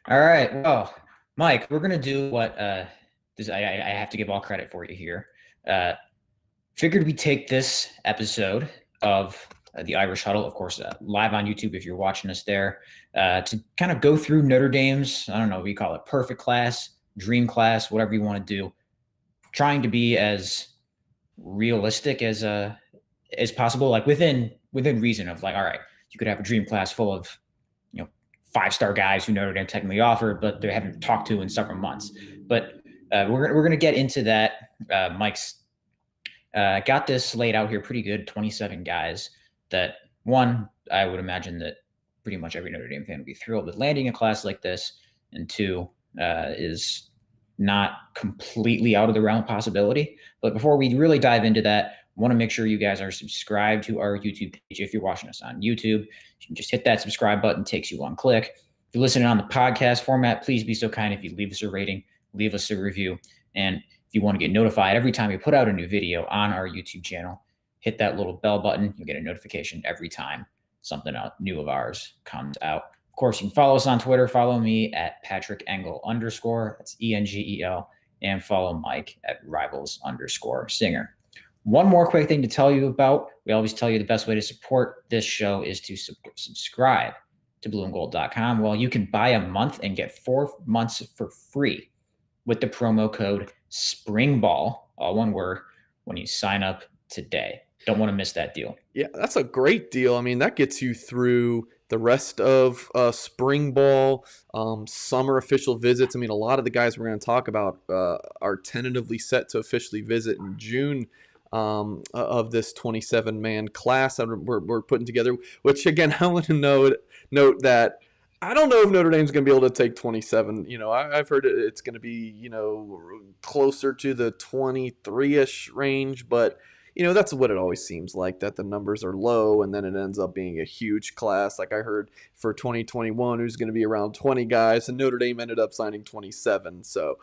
All right. Well, Mike, we're gonna do what I have to give all credit for you here. Uh, Figured we take this episode of the Irish Huddle, of course, live on YouTube if you're watching us there, to kind of go through Notre Dame's, I don't know, what you call it, perfect class, dream class, whatever you want to do, trying to be as realistic as possible, like within reason of like, all right, you could have a dream class full of 5-star guys who Notre Dame technically offered, but they haven't talked to in several months. But we're gonna get into that. Mike's got this laid out here pretty good. 27 guys that one I would imagine that pretty much every Notre Dame fan would be thrilled with landing a class like this, and two is not completely out of the realm of possibility. But before we really dive into that, I want to make sure you guys are subscribed to our YouTube page. If you're watching us on YouTube, you can just hit that subscribe button. It takes you one click. If you're listening on the podcast format, please be so kind if you leave us a rating, leave us a review. And if you want to get notified every time we put out a new video on our YouTube channel, hit that little bell button. You'll get a notification every time something new of ours comes out. Of course, you can follow us on Twitter. Follow me at Patrick Engel _. That's ENGEL. And follow Mike at Rivals _Singer. One more quick thing to tell you about. We always tell you the best way to support this show is to subscribe to blueandgold.com. Well, you can buy a month and get 4 months for free with the promo code SPRINGBALL, all one word, when you sign up today. Don't want to miss that deal. Yeah, that's a great deal. I mean, that gets you through the rest of spring ball, summer official visits. I mean, a lot of the guys we're going to talk about are tentatively set to officially visit in June of this 27-man class that we're putting together, which, again, I want to note that I don't know if Notre Dame's going to be able to take 27. I've heard it's going to be, closer to the 23-ish range, but that's what it always seems like, that the numbers are low and then it ends up being a huge class. Like I heard for 2021, who's going to be around 20 guys, and Notre Dame ended up signing 27. So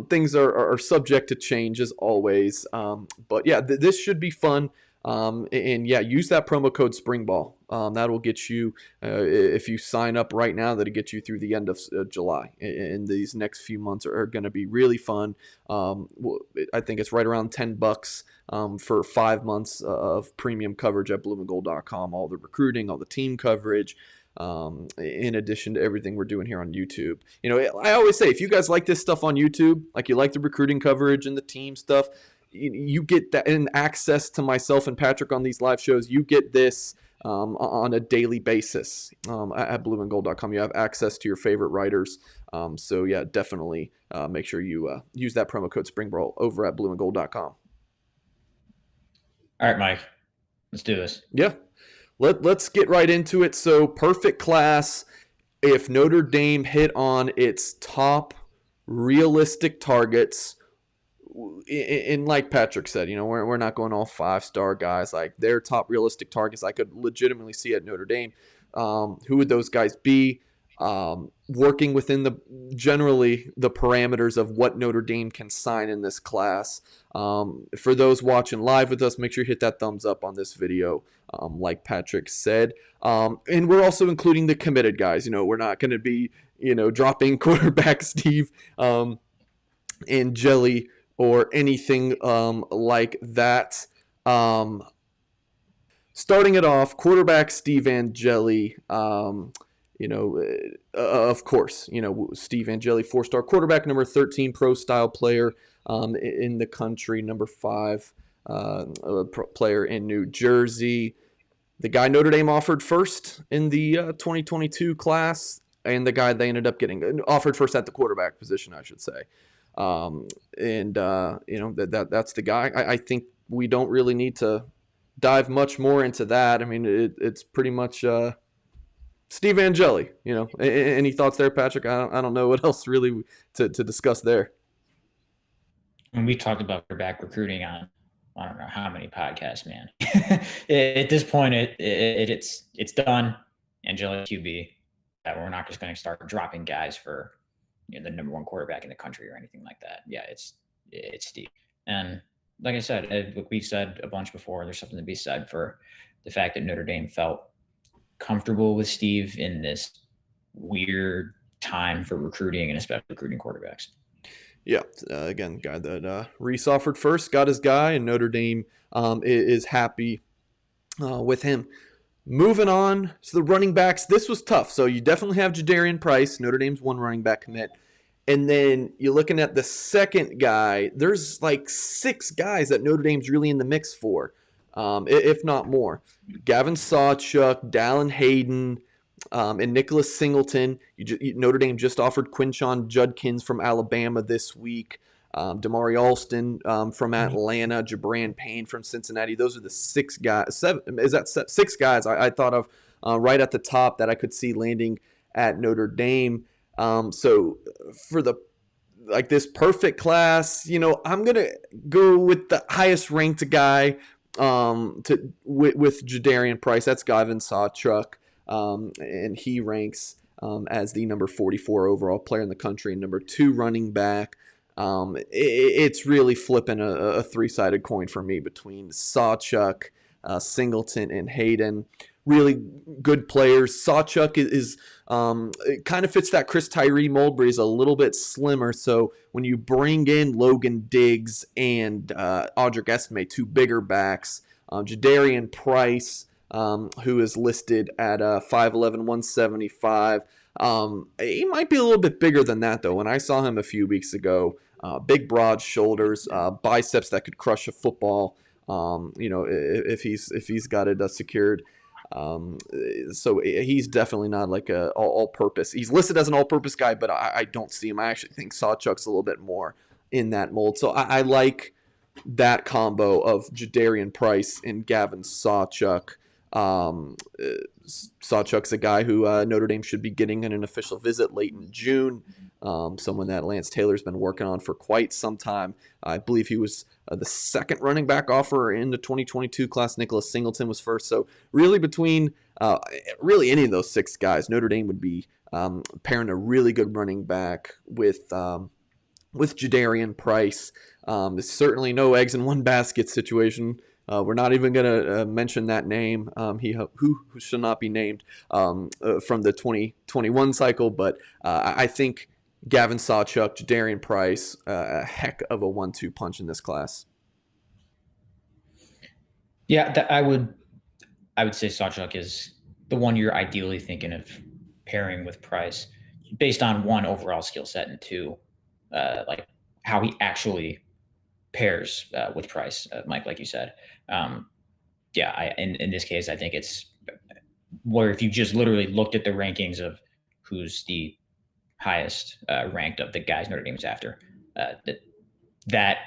things are subject to change as always. But yeah, this should be fun. And yeah, use that promo code SPRINGBALL. That will get you, if you sign up right now, that'll get you through the end of July. And these next few months are going to be really fun. I think it's right around $10 for 5 months of premium coverage at blueandgold.com. All the recruiting, all the team coverage, in addition to everything we're doing here on YouTube. I always say, if you guys like this stuff on YouTube, like you like the recruiting coverage and the team stuff, you get that, and access to myself and Patrick on these live shows. You get this on a daily basis at blueandgold.com. You have access to your favorite writers. So yeah, definitely make sure you use that promo code SPRINGBALL over at blueandgold.com. All right, Mike, let's do this. Yeah, let's get right into it. So perfect class. If Notre Dame hit on its top realistic targets, and like Patrick said, we're not going all 5-star guys. Like, their top realistic targets I could legitimately see at Notre Dame. Who would those guys be? Working within generally the parameters of what Notre Dame can sign in this class. For those watching live with us, make sure you hit that thumbs up on this video, like Patrick said. And we're also including the committed guys. We're not going to be, dropping quarterback Steve Angeli or anything like that. Starting it off, quarterback Steve Angeli, of course, Steve Angeli, 4-star quarterback, number 13 pro-style player in the country, number 5 player in New Jersey. The guy Notre Dame offered first in the 2022 class, and the guy they ended up getting offered first at the quarterback position, I should say. That's the guy. I think we don't really need to dive much more into that. I mean, it's pretty much Steve Angeli. Any thoughts there, Patrick? I don't know what else really to discuss there. And we talked about quarterback recruiting on I don't know how many podcasts, man. At this point, it's done. Angeli QB. We're not just going to start dropping guys for the number 1 quarterback in the country or anything like that. Yeah, it's Steve. And like I said, we said a bunch before, there's something to be said for the fact that Notre Dame felt comfortable with Steve in this weird time for recruiting and especially recruiting quarterbacks. Yeah, again, guy that Reese offered first, got his guy, and Notre Dame is happy with him. Moving on to the running backs, this was tough. So you definitely have Jadarian Price, Notre Dame's one running back commit. And then you're looking at the second guy. There's like 6 guys that Notre Dame's really in the mix for, if not more. Gavin Sawchuk, Dallin Hayden, and Nicholas Singleton. Notre Dame just offered Quinshon Judkins from Alabama this week. Damari Alston from Atlanta, Jabran Payne from Cincinnati. Those are the 6 guys. 6 guys I thought of right at the top that I could see landing at Notre Dame. So for this perfect class, I'm gonna go with the highest ranked guy with Jadarian Price. That's Gavin Sawchuk, and he ranks as the number 44 overall player in the country and number 2 running back. It's really flipping a 3-sided coin for me between Sawchuk, Singleton, and Hayden. Really good players. Sawchuk is it kind of fits that Chris Tyree mold, but he's a little bit slimmer. So when you bring in Logan Diggs and Audric Estime, 2 bigger backs, Jadarian Price, who is listed at 5'11", 175. He might be a little bit bigger than that, though. When I saw him a few weeks ago, big, broad shoulders, biceps that could crush a football. If he's got it secured. So he's definitely not like a all-purpose. He's listed as an all-purpose guy, but I don't see him. I actually think Sawchuk's a little bit more in that mold. So I like that combo of Jadarian Price and Gavin Sawchuk. Sawchuk's a guy who Notre Dame should be getting an official visit late in June. Someone that Lance Taylor's been working on for quite some time. I believe he was the second running back offer in the 2022 class. Nicholas Singleton was first. So really between any of those 6 guys, Notre Dame would be pairing a really good running back with Jadarian Price. There's certainly no eggs in one basket situation. We're not even going to mention that name, who should not be named from the 2021 cycle. But I think Gavin Sawchuk, Jadarian Price, a heck of a 1-2 punch in this class. Yeah, I would say Sawchuk is the one you're ideally thinking of pairing with Price, based on 1, overall skill set, and 2, like how he actually pairs with Price, Mike, like you said. In this case, I think it's where if you just literally looked at the rankings of who's the highest ranked of the guys Notre Dame's after, that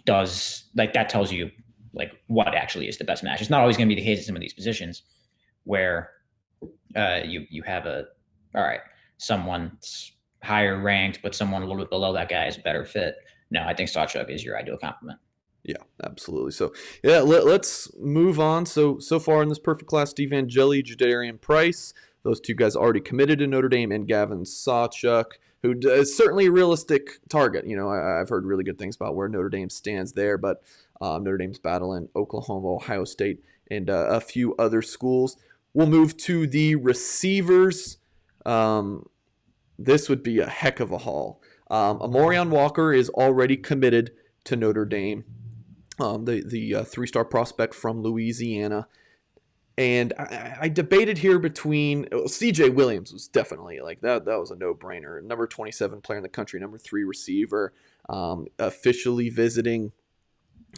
tells you like what actually is the best match. It's not always going to be the case in some of these positions where you have someone's higher ranked, but someone a little bit below that guy is a better fit. No, I think Sawchuk is your ideal complement. Yeah, absolutely. So, yeah, let's move on. So far in this perfect class, Steve Angeli, Jadarian Price, those 2 guys already committed to Notre Dame, and Gavin Sawchuk, who is certainly a realistic target. I've heard really good things about where Notre Dame stands there, but Notre Dame's battling Oklahoma, Ohio State, and a few other schools. We'll move to the receivers. This would be a heck of a haul. Amorion Walker is already committed to Notre Dame, the 3-star prospect from Louisiana. And I debated here between C.J. Williams was definitely like that. That was a no-brainer. Number 27 player in the country, number 3 receiver, officially visiting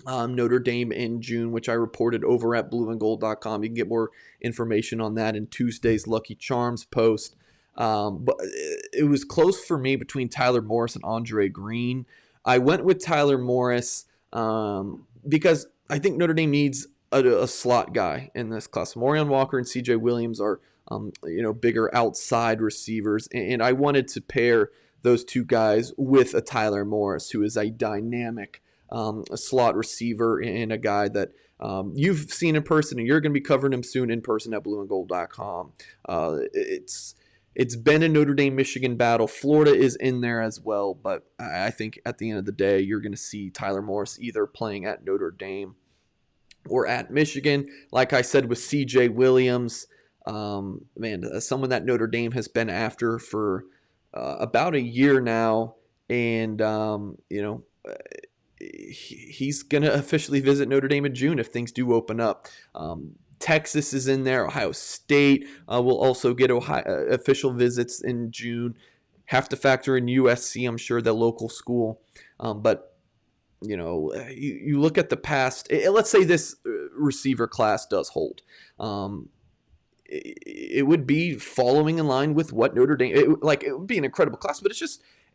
Notre Dame in June, which I reported over at blueandgold.com. You can get more information on that in Tuesday's Lucky Charms post. But it was close for me between Tyler Morris and Andre Green. I went with Tyler Morris because I think Notre Dame needs a slot guy in this class. Amorion Walker and C.J. Williams are bigger outside receivers, and I wanted to pair those 2 guys with a Tyler Morris, who is a dynamic a slot receiver and a guy that you've seen in person, and you're going to be covering him soon in person at blueandgold.com. It's been a Notre Dame Michigan battle. Florida is in there as well, but I think at the end of the day, you're going to see Tyler Morris either playing at Notre Dame or at Michigan. Like I said with C.J. Williams, someone that Notre Dame has been after for about a year now, and he's going to officially visit Notre Dame in June if things do open up. Texas is in there. Ohio State will also get official visits in June. Have to factor in USC, I'm sure, the local school. But you look at the past. Let's say this receiver class does hold. It would be following in line with what Notre Dame. It would be an incredible class, but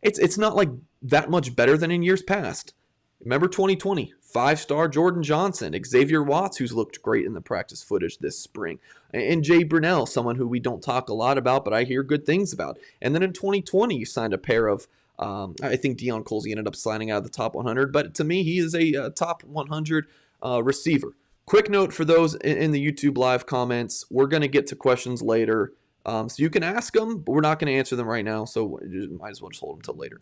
it's not like that much better than in years past. Remember 2020, 5-star Jordan Johnson, Xavier Watts, who's looked great in the practice footage this spring, and Jay Brunell, someone who we don't talk a lot about, but I hear good things about. And then in 2020, you signed a pair of, I think Deion Colsey ended up sliding out of the top 100, but to me, he is a top 100 receiver. Quick note for those in the YouTube live comments, we're going to get to questions later. So you can ask them, but we're not going to answer them right now, so you might as well just hold them until later.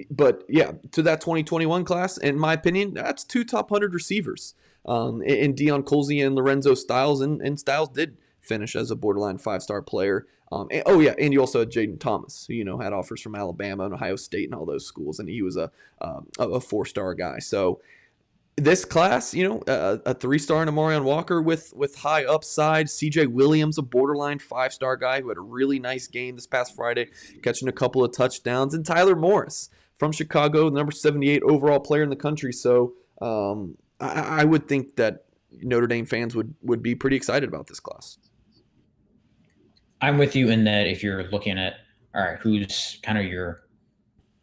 But yeah, to that 2021 class, in my opinion, that's 2 top 100 receivers. And Deion Colsey and Lorenzo Styles, and Styles did finish as a borderline 5-star player. And you also had Jaden Thomas, who had offers from Alabama and Ohio State and all those schools, and he was a 4-star guy. So this class, a 3-star in Amarion Walker with high upside. CJ Williams, a borderline 5-star guy who had a really nice game this past Friday, catching a couple of touchdowns. And Tyler Morris from Chicago, number 78 overall player in the country. So I would think that Notre Dame fans would be pretty excited about this class. I'm with you in that if you're looking at, all right, who's kind of your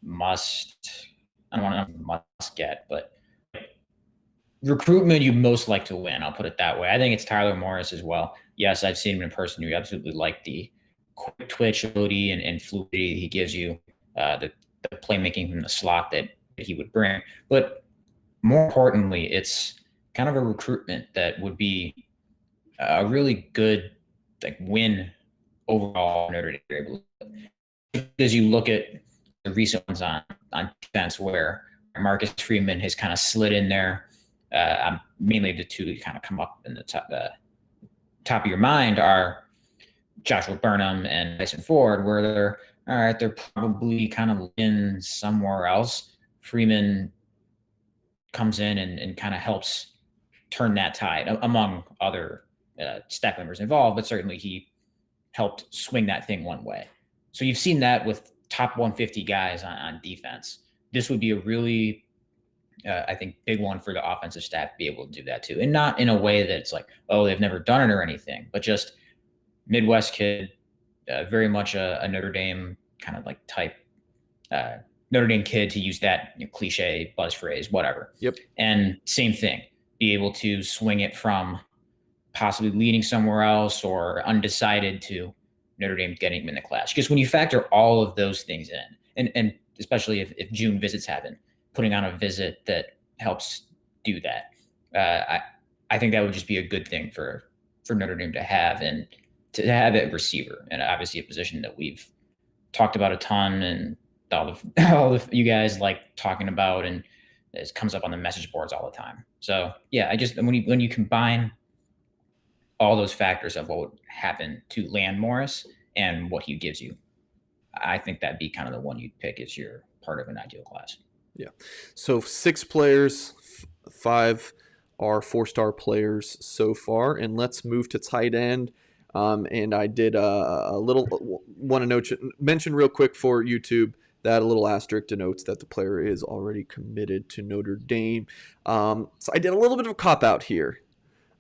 must, I don't want to must get, but recruitment you most like to win. I'll put it that way. I think it's Tyler Morris as well. Yes, I've seen him in person. You absolutely like the quick twitch ability and fluidity he gives you, the playmaking from the slot that he would bring. But more importantly, it's kind of a recruitment that would be a really good win overall. Notre Dame, as you look at the recent ones on defense, where Marcus Freeman has kind of slid in there. Mainly the two that kind of come up in the top of your mind are Joshua Burnham and Tyson Ford, where they're probably kind of in somewhere else. Freeman comes in and kind of helps turn that tide among other staff members involved, but certainly he helped swing that thing one way. So you've seen that with top 150 guys on defense. This would be a really I think big one for the offensive staff to be able to do that too. And not in a way that it's like, oh, they've never done it or anything, but just Midwest kid, very much a Notre Dame kind of type Notre Dame kid, to use that cliche buzz phrase, whatever. Yep. And same thing, be able to swing it from possibly leading somewhere else or undecided to Notre Dame getting him in the class. Because when you factor all of those things in, and especially if June visits happen, putting on a visit that helps do that. I think that would just be a good thing for Notre Dame to have, and to have it receiver, and obviously a position that we've talked about a ton, and all the you guys like talking about, and it comes up on the message boards all the time. So yeah, when you combine all those factors of what would happen to land Morris and what he gives you, I think that'd be kind of the one you'd pick as your part of an ideal class. Yeah. So 6 players, 5 are 4-star players so far. And let's move to tight end. And I did a little want to mention real quick for YouTube that a little asterisk denotes that the player is already committed to Notre Dame. So I did a little bit of a cop-out here.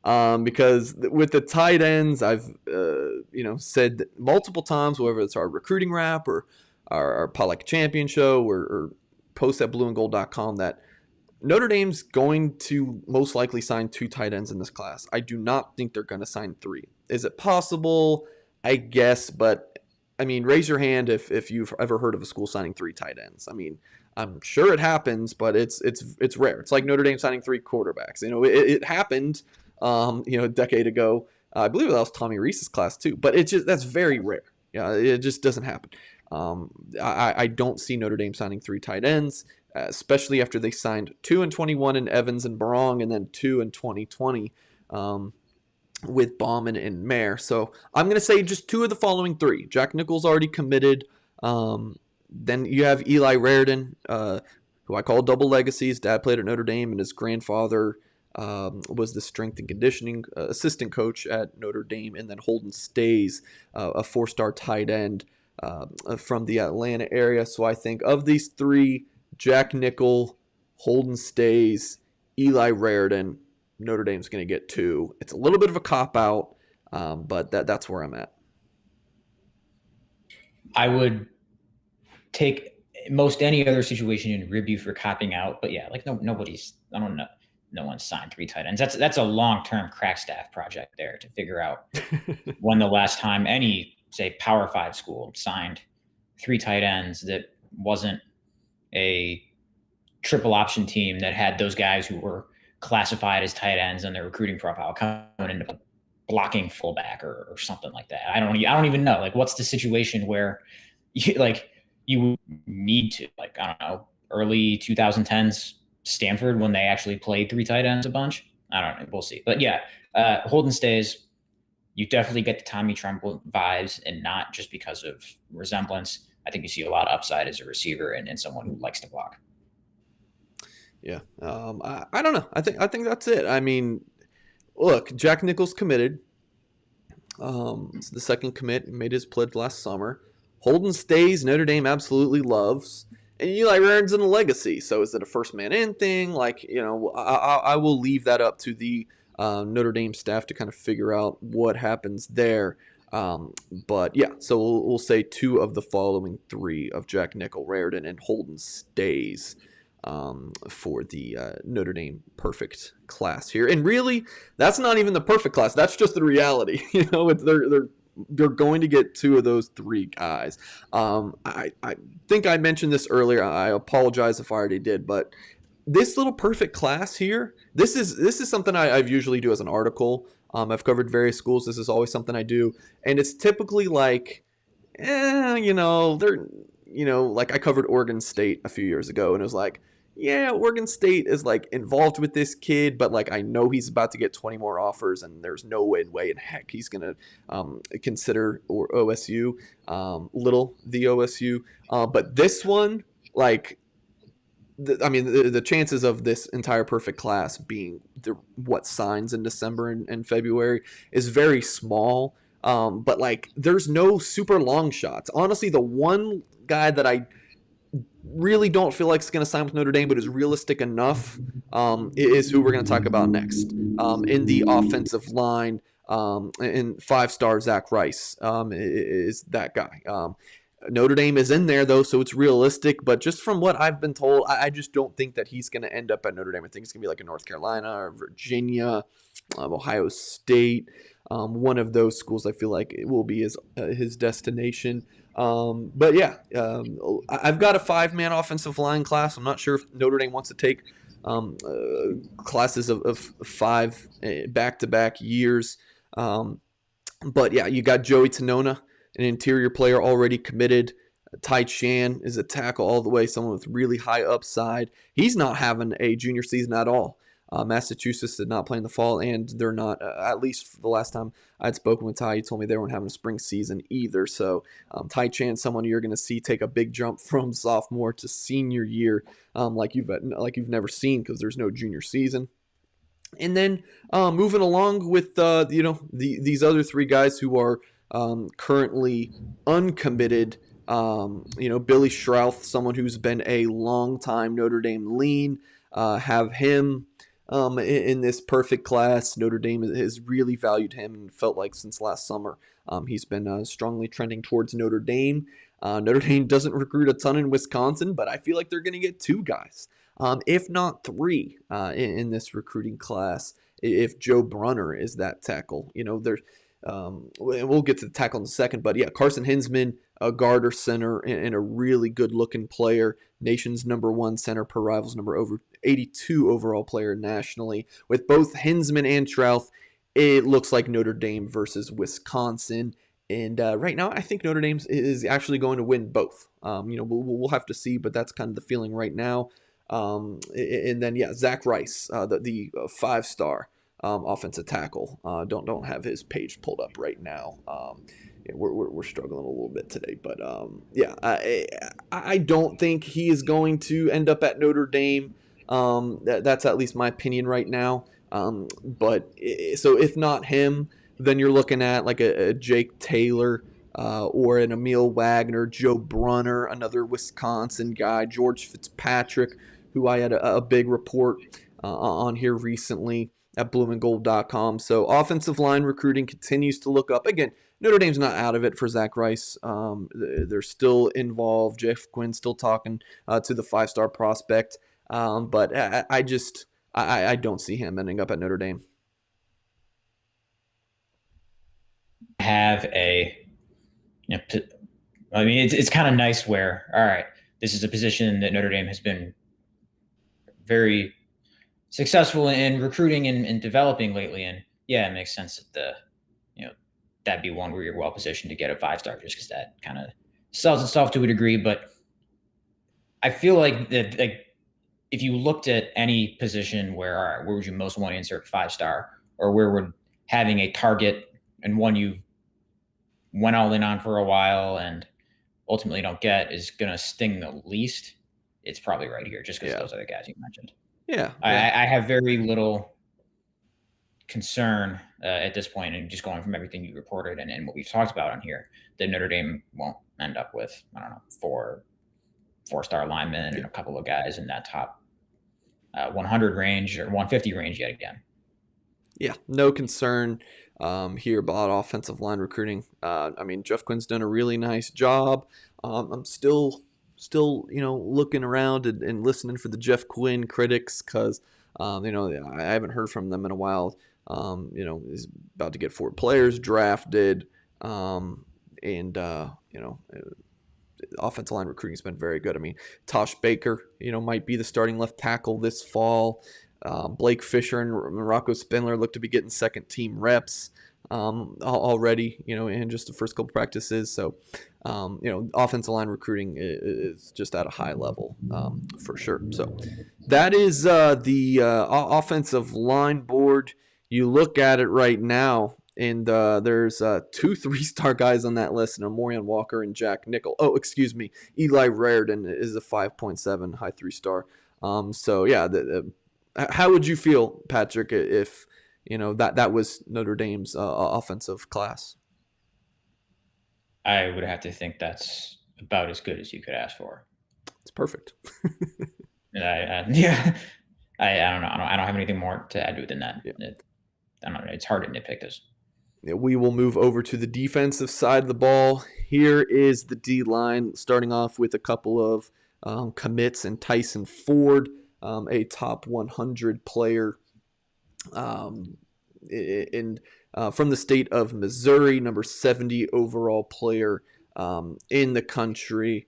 Because with the tight ends, I've said multiple times, whether it's our recruiting wrap or our Pollock Champion show or post at blueandgold.com, that Notre Dame's going to most likely sign 2 tight ends in this class. I do not think they're going to sign 3. Is it possible? I guess, but I mean, raise your hand if you've ever heard of a school signing 3 tight ends. I mean, I'm sure it happens, but it's rare. It's like Notre Dame signing 3 quarterbacks. It happened, a decade ago. I believe that was Tommy Reese's class too, but that's very rare. Yeah, it just doesn't happen. I don't see Notre Dame signing 3 tight ends, especially after they signed 2 in 21 in Evans and Barong, and then 2 in 2020. with Bauman and Mayer. So I'm going to say just two of the following three. Jack Nichols already committed. Then you have Eli Raridan, who I call double legacy. His dad played at Notre Dame, and his grandfather was the strength and conditioning assistant coach at Notre Dame. And then Holden Stays, a four-star tight end from the Atlanta area. So I think of these three, Jack Nickel, Holden Stays, Eli Raridan, Notre Dame's going to get two. It's a little bit of a cop-out, but that's where I'm at. I would take most any other situation and rib you for copping out, but yeah, like nobody's, I don't know, no one's signed three tight ends. That's a long-term crack staff project there to figure out when the last time any, say, Power 5 school signed three tight ends that wasn't a triple option team that had those guys who were classified as tight ends on their recruiting profile coming into blocking fullback or something like that. I don't even know. Like, what's the situation where you need to, like, I don't know, early 2010s Stanford when they actually played three tight ends a bunch? I don't know. We'll see. But yeah, Holden Stays. You definitely get the Tommy Tremble vibes, and not just because of resemblance. I think you see a lot of upside as a receiver and someone who likes to block. Yeah. I don't know. I think that's it. I mean, look, Jack Nichols committed. It's the second commit, made his pledge last summer. Holden Stays, Notre Dame absolutely loves. And Eli Raridan's in a legacy. So is it a first man in thing? Like, I will leave that up to the Notre Dame staff to kind of figure out what happens there. But yeah, so we'll say two of the following three of Jack Nickel, Raridan, and Holden Stays for the Notre Dame perfect class here. And really, that's not even the perfect class. That's just the reality. They're going to get two of those three guys. I think I mentioned this earlier. I apologize if I already did, but this little perfect class here, this is something I've usually do as an article. I've covered various schools. This is always something I do, and it's typically like, like I covered Oregon State a few years ago, and it was like, yeah, Oregon State is like involved with this kid, but like I know he's about to get 20 more offers, and there's no way in heck he's gonna consider OSU, the OSU. But this one, like, the chances of this entire perfect class being what signs in December and February is very small. But like, there's no super long shots. Honestly, the one guy that I really don't feel like is going to sign with Notre Dame, but is realistic enough, is who we're going to talk about next. In the offensive line, and 5-star Zach Rice is that guy. Notre Dame is in there, though, so it's realistic. But just from what I've been told, I just don't think that he's going to end up at Notre Dame. I think it's going to be like a North Carolina or Virginia, Ohio State. One of those schools I feel like it will be his destination. But yeah, I've got a 5-man offensive line class. I'm not sure if Notre Dame wants to take classes of 5 back-to-back years. But yeah, you got Joey Tanona, an interior player already committed. Ty Chan is a tackle all the way, someone with really high upside. He's not having a junior season at all. Massachusetts did not play in the fall, and they're not, at least the last time I'd spoken with Ty, he told me they weren't having a spring season either. So Ty Chan, someone you're going to see take a big jump from sophomore to senior year, like you've never seen, because there's no junior season. And then moving along with these other three guys who are currently uncommitted. Billy Schrouth, someone who's been a long time Notre Dame lean. Have him in this perfect class. Notre Dame has really valued him and felt like since last summer he's been strongly trending towards Notre Dame. Notre Dame doesn't recruit a ton in Wisconsin, but I feel like they're going to get 2 guys, if not 3, in this recruiting class. If Joe Brunner is that tackle, there's we'll get to the tackle in a second, but yeah, Carson Hinsman, a guard or center, and a really good-looking player. Nation's #1 center per Rivals, number over 82 overall player nationally. With both Hinsman and Trouth, it looks like Notre Dame versus Wisconsin. And right now, I think Notre Dame is actually going to win both. We'll have to see, but that's kind of the feeling right now. And then, yeah, Zach Rice, the 5-star. offensive tackle. Don't have his page pulled up right now. Yeah, we're struggling a little bit today, but yeah, I don't think he is going to end up at Notre Dame. That's at least my opinion right now. But so if not him, then you're looking at like a Jake Taylor or an Emil Wagner, Joe Brunner, another Wisconsin guy, George Fitzpatrick, who I had a big report on here recently at blueandgold.com. So offensive line recruiting continues to look up. Again, Notre Dame's not out of it for Zach Rice. They're still involved. Jeff Quinn's still talking to the 5-star prospect. But I don't see him ending up at Notre Dame. Have a, I mean, it's kind of nice where, all right, this is a position that Notre Dame has been very successful in recruiting and developing lately. And yeah, it makes sense that that'd be one where you're well positioned to get a 5-star just because that kind of sells itself to a degree. But I feel like that, like, if you looked at any position where, all right, where would you most want to insert 5-star, or where would having a target and one you went all in on for a while and ultimately don't get is going to sting the least, it's probably right here just because those other guys you mentioned. Yeah. I have very little concern at this point, and just going from everything you reported and what we've talked about on here, that Notre Dame won't end up with, I don't know, 4-star linemen and a couple of guys in that top 100 range or 150 range yet again. Yeah, no concern here about offensive line recruiting. I mean, Jeff Quinn's done a really nice job. I'm still looking around and listening for the Jeff Quinn critics because I haven't heard from them in a while. He's about to get 4 players drafted, offensive line recruiting has been very good. I mean, Tosh Baker, might be the starting left tackle this fall. Blake Fisher and Rocco Spindler look to be getting second team reps already, in just the first couple practices. So, offensive line recruiting is just at a high level for sure. So that is the offensive line board. You look at it right now, and there's 2 3-star guys on that list, and Amorian Walker and Jack Nickel. Oh, excuse me. Eli Raridan is a 5.7 high 3-star. So yeah, how would you feel, Patrick, if that was Notre Dame's offensive class? I would have to think that's about as good as you could ask for. It's perfect. And I don't know. I don't have anything more to add to it than that. Yeah. I don't know. It's hard to nitpick this. We will move over to the defensive side of the ball. Here is the D-line, starting off with a couple of commits and Tyson Ford, a top 100 player from the state of Missouri, number 70 overall player in the country,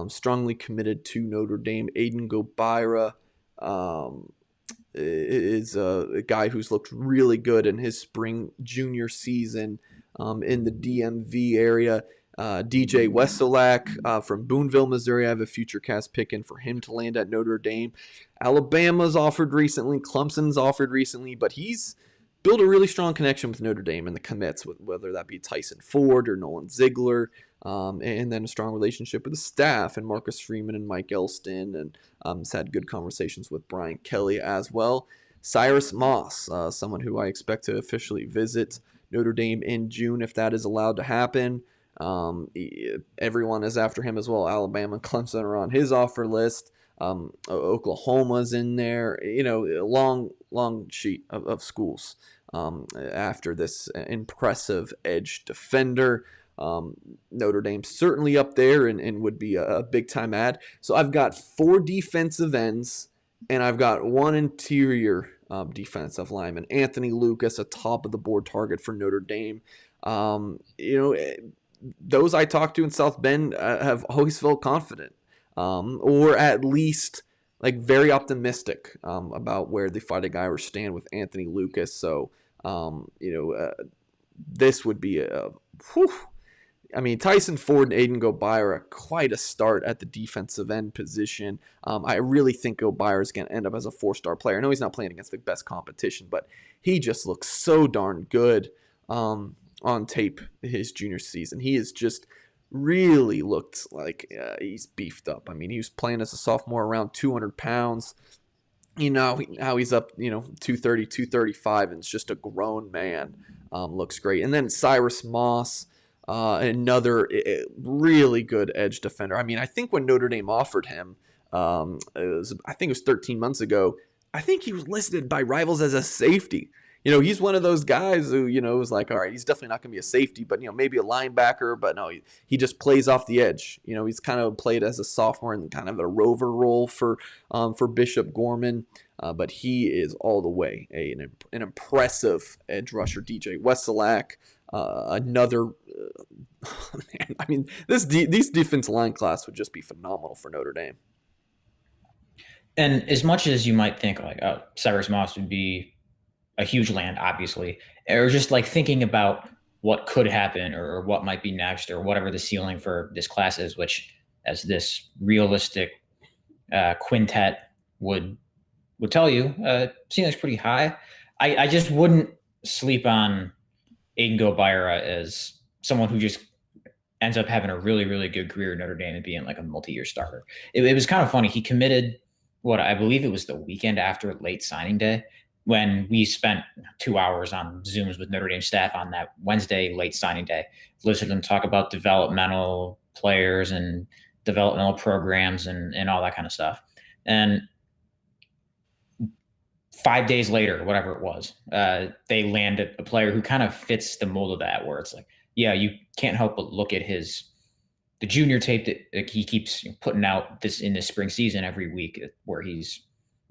strongly committed to Notre Dame. Aiden Gobira is a guy who's looked really good in his spring junior season in the DMV area. DJ Wesolak from Boonville, Missouri. I have a future cast pick in for him to land at Notre Dame. Alabama's offered recently. Clemson's offered recently, but he's built a really strong connection with Notre Dame and the commits, whether that be Tyson Ford or Nolan Ziegler, and then a strong relationship with the staff and Marcus Freeman and Mike Elston, and has had good conversations with Brian Kelly as well. Cyrus Moss, someone who I expect to officially visit Notre Dame in June if that is allowed to happen. Everyone is after him as well. Alabama and Clemson are on his offer list. Oklahoma's in there. A long sheet of schools after this impressive edge defender. Notre Dame's certainly up there and would be a big-time add. So I've got 4 defensive ends, and I've got 1 interior defensive lineman. Anthony Lucas, a top-of-the-board target for Notre Dame. Those I talked to in South Bend have always felt confident, or at least like very optimistic about where the Fighting Irish stand with Anthony Lucas. So, this would be I mean, Tyson Ford and Aiden Gobira are quite a start at the defensive end position. I really think Gobira is going to end up as a 4-star player. I know he's not playing against the best competition, but he just looks so darn good on tape his junior season. He has just really looked like he's beefed up. I mean, he was playing as a sophomore around 200 pounds. How he's up, 230, 235, and it's just a grown man. Looks great. And then Cyrus Moss, another really good edge defender. I mean, I think when Notre Dame offered him, I think it was 13 months ago, I think he was listed by Rivals as a safety. He's one of those guys who, was like, all right, he's definitely not going to be a safety, but, maybe a linebacker. But no, he just plays off the edge. He's kind of played as a sophomore in kind of a rover role for Bishop Gorman. But he is all the way an impressive edge rusher. DJ Wesselak, another man. I mean, these defensive line class would just be phenomenal for Notre Dame. And as much as you might think like, oh, Cyrus Moss would be a huge land, obviously, or just like thinking about what could happen or what might be next or whatever the ceiling for this class is, which as this realistic quintet would tell you, seems pretty high. I just wouldn't sleep on Aiden Gobira as someone who just ends up having a really, really good career at Notre Dame and being like a multi-year starter. It was kind of funny. He committed I believe it was the weekend after late signing day, when we spent 2 hours on Zooms with Notre Dame staff on that Wednesday late signing day, listening to them talk about developmental players and developmental programs and all that kind of stuff. And 5 days later, whatever it was, they landed a player who kind of fits the mold of that, where it's like, yeah, you can't help but look at the junior tape that he keeps putting out in this spring season every week, where he's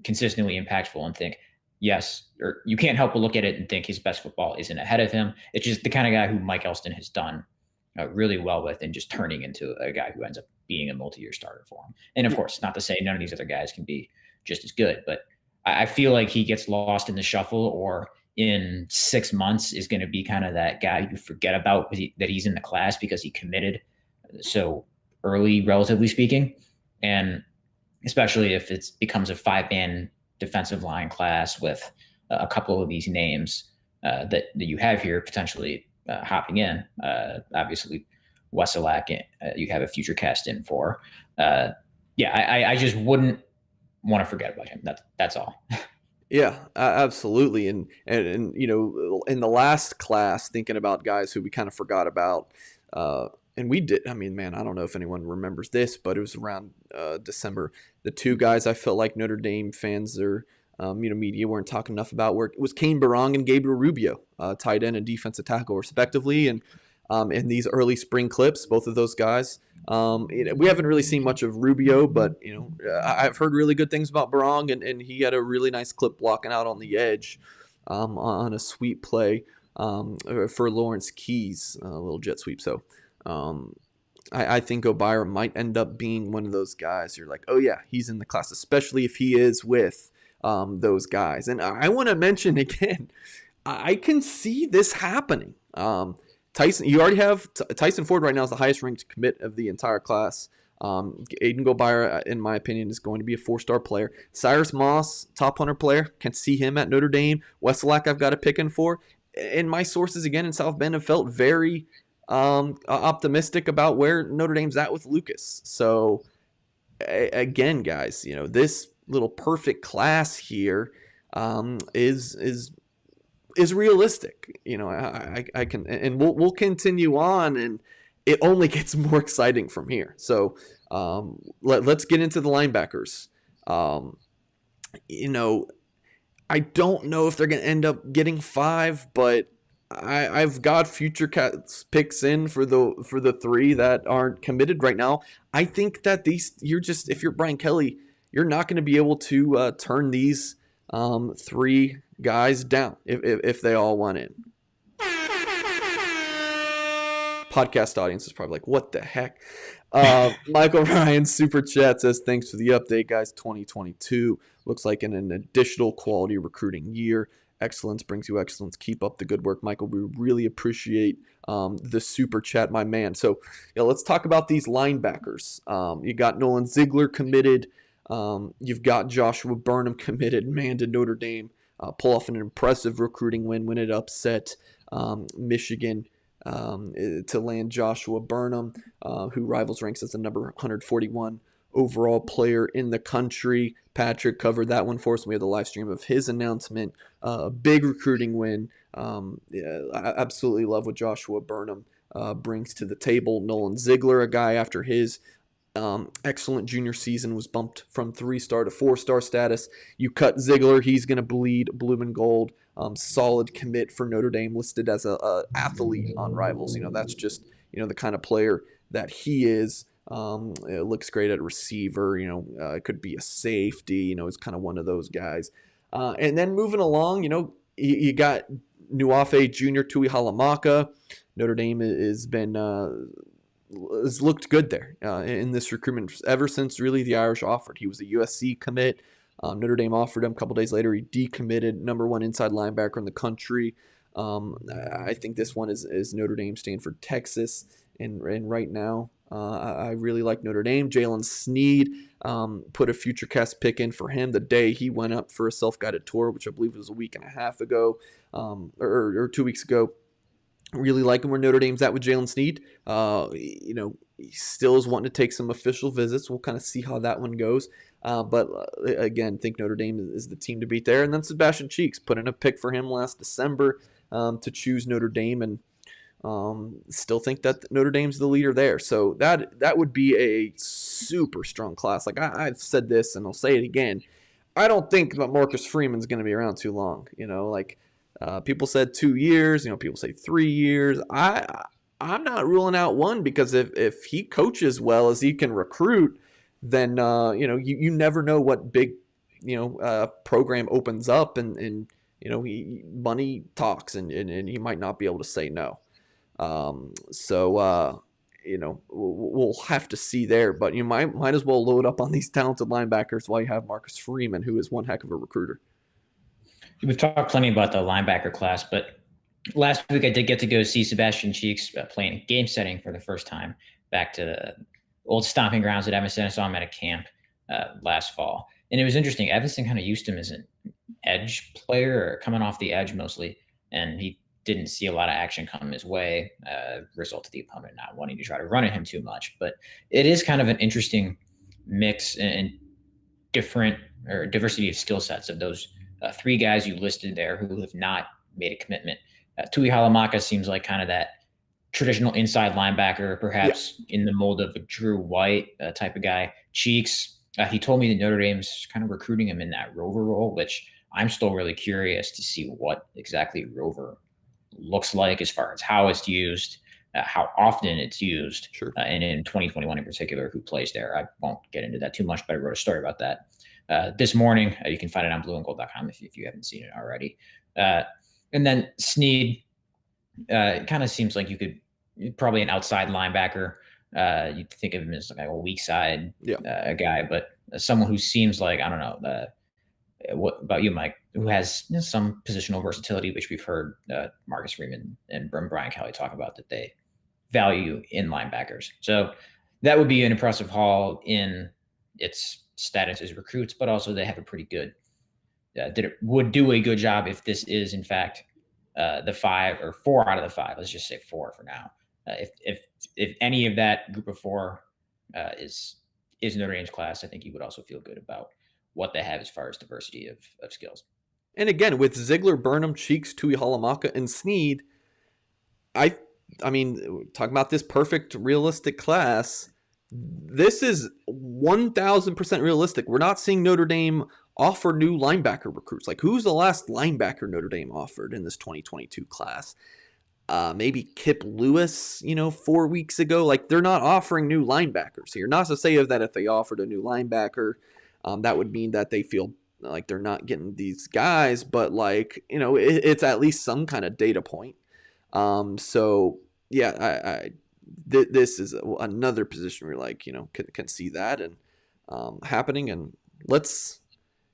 consistently impactful, and think, yes, or you can't help but look at it and think his best football isn't ahead of him. It's just the kind of guy who Mike Elston has done really well with, and just turning into a guy who ends up being a multi-year starter for him. And of course, not to say none of these other guys can be just as good, but I feel like he gets lost in the shuffle, or in 6 months is going to be kind of that guy you forget about that he's in the class because he committed so early, relatively speaking. And especially if it becomes a 5-man defensive line class with a couple of these names that you have here potentially hopping in. Obviously, Wesselak, you have a future cast in for. I just wouldn't want to forget about him. That's all. Yeah, absolutely. And in the last class, thinking about guys who we kind of forgot about, and we did. I mean, man, I don't know if anyone remembers this, but it was around December. The two guys I felt like Notre Dame fans or media weren't talking enough about was Kane Barong and Gabriel Rubio, tight end and defensive tackle respectively. And in these early spring clips, both of those guys. We haven't really seen much of Rubio, but I've heard really good things about Barong, and he had a really nice clip blocking out on the edge on a sweep play for Lawrence Keys, a little jet sweep. So I think Gobira might end up being one of those guys. You're like, oh yeah, he's in the class, especially if he is with those guys. And I want to mention again, I can see this happening. Tyson, you already have Tyson Ford right now is the highest ranked commit of the entire class. Aiden Gobira, in my opinion, is going to be a 4-star player. Cyrus Moss, top 100 player, can see him at Notre Dame. Wesselak, I've got a pick in for. And my sources, again, in South Bend have felt very optimistic about where Notre Dame's at with Lucas. So, again, guys, this little perfect class here is realistic. I can, and we'll continue on, and it only gets more exciting from here. So let's get into the linebackers. I don't know if they're going to end up getting 5, but I've got future picks in for the 3 that aren't committed right now. I think that if you're Brian Kelly, you're not going to be able to turn these 3 guys down if they all want in. Podcast audience is probably like, what the heck? Michael Ryan super chat says, thanks for the update, guys. 2022 looks like an additional quality recruiting year. Excellence brings you excellence. Keep up the good work, Michael. We really appreciate the super chat, my man. So let's talk about these linebackers. You got Nolan Ziegler committed. You've got Joshua Burnham committed. Man, did Notre Dame pull off an impressive recruiting win when it upset Michigan to land Joshua Burnham, who Rivals ranks as the number 141 overall player in the country. Patrick covered that one for us. We had the live stream of his announcement. A big recruiting win. Yeah, I absolutely love what Joshua Burnham brings to the table. Nolan Ziegler, a guy after his excellent junior season, was bumped from 3-star to 4-star status. You cut Ziegler, he's going to bleed blue and gold. Solid commit for Notre Dame, listed as a athlete on Rivals. That's just the kind of player that he is. It looks great at receiver. It could be a safety. It's kind of one of those guys. And then moving along, you got Nuafe Jr. Tui Halamaka. Notre Dame has looked good there in this recruitment ever since really the Irish offered. He was a USC commit. Notre Dame offered him a couple days later. He decommitted, number one inside linebacker in the country. I think this one is Notre Dame, Stanford, Texas. And right now, I really like Notre Dame. Jalen Sneed put a future cast pick in for him the day he went up for a self-guided tour, which I believe was a week and a half ago or 2 weeks ago. Really liking where Notre Dame's at with Jalen Sneed. He still is wanting to take some official visits. We'll kind of see how that one goes. But again, think Notre Dame is the team to beat there. And then Sebastian Cheeks put in a pick for him last December to choose Notre Dame, and still think that Notre Dame's the leader there. So that would be a super strong class. Like I've said this, and I'll say it again. I don't think that Marcus Freeman's going to be around too long. People said 2 years. People say 3 years. I'm not ruling out one, because if he coaches well as he can recruit, then you never know what big program opens up, and money talks, and he might not be able to say no. We'll have to see there, but you might as well load up on these talented linebackers while you have Marcus Freeman, who is one heck of a recruiter. We've talked plenty about the linebacker class, but last week I did get to go see Sebastian Cheeks playing a game setting for the first time, back to the old stomping grounds at Evanston. I saw him at a camp last fall, and it was interesting. Evanston kind of used him as an edge player, or coming off the edge mostly, and he didn't see a lot of action come his way, result of the opponent not wanting to try to run at him too much. But it is kind of an interesting mix and different or diversity of skill sets of those three guys you listed there who have not made a commitment. Tui Halamaka seems like kind of that traditional inside linebacker, perhaps in the mold of a Drew White type of guy. Cheeks, he told me that Notre Dame's kind of recruiting him in that rover role, which I'm still really curious to see what exactly rover looks like as far as how it's used, how often it's used, Sure. And in 2021 in particular, who plays there. I won't get into that too much, but I wrote a story about that this morning. You can find it on blueandgold.com if you haven't seen it already. And then Sneed kind of seems like you could probably an outside linebacker. You'd think of him as like a weak side guy, but someone who seems like, I don't know, what about you, Mike, who has some positional versatility, which we've heard Marcus Freeman and Brian Kelly talk about that they value in linebackers. So that would be an impressive haul in its status as recruits, but also they have a pretty good, would do a good job if this is in fact the 5 or 4 out of the 5. Let's just say 4 for now. If any of that group of 4 is Notre Dame's class, I think you would also feel good about what they have as far as diversity of skills. And again, with Ziegler, Burnham, Cheeks, Tui Halamaka, and Sneed, I mean, talking about this perfect realistic class, this is 1,000% realistic. We're not seeing Notre Dame offer new linebacker recruits. Like, who's the last linebacker Notre Dame offered in this 2022 class? Maybe Kip Lewis, 4 weeks ago. Like, they're not offering new linebackers here. Not to say that if they offered a new linebacker, that would mean that they feel like they're not getting these guys, but it's at least some kind of data point. This is another position where can see that and happening. And let's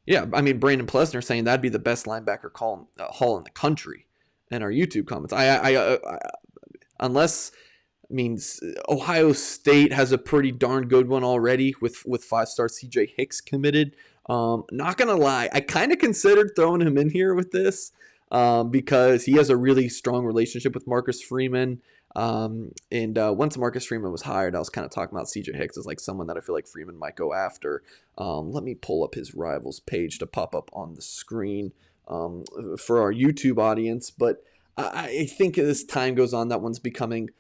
Yeah, I mean Brandon Plesner saying that'd be the best linebacker haul in the country, in our YouTube comments. Unless means Ohio State has a pretty darn good one already with 5-star CJ Hicks committed. Not gonna lie, I kind of considered throwing him in here with this because he has a really strong relationship with Marcus Freeman. And once Marcus Freeman was hired, I was kind of talking about CJ Hicks as like someone that I feel like Freeman might go after. Let me pull up his rivals page to pop up on the screen for our YouTube audience. But I think as time goes on, that one's becoming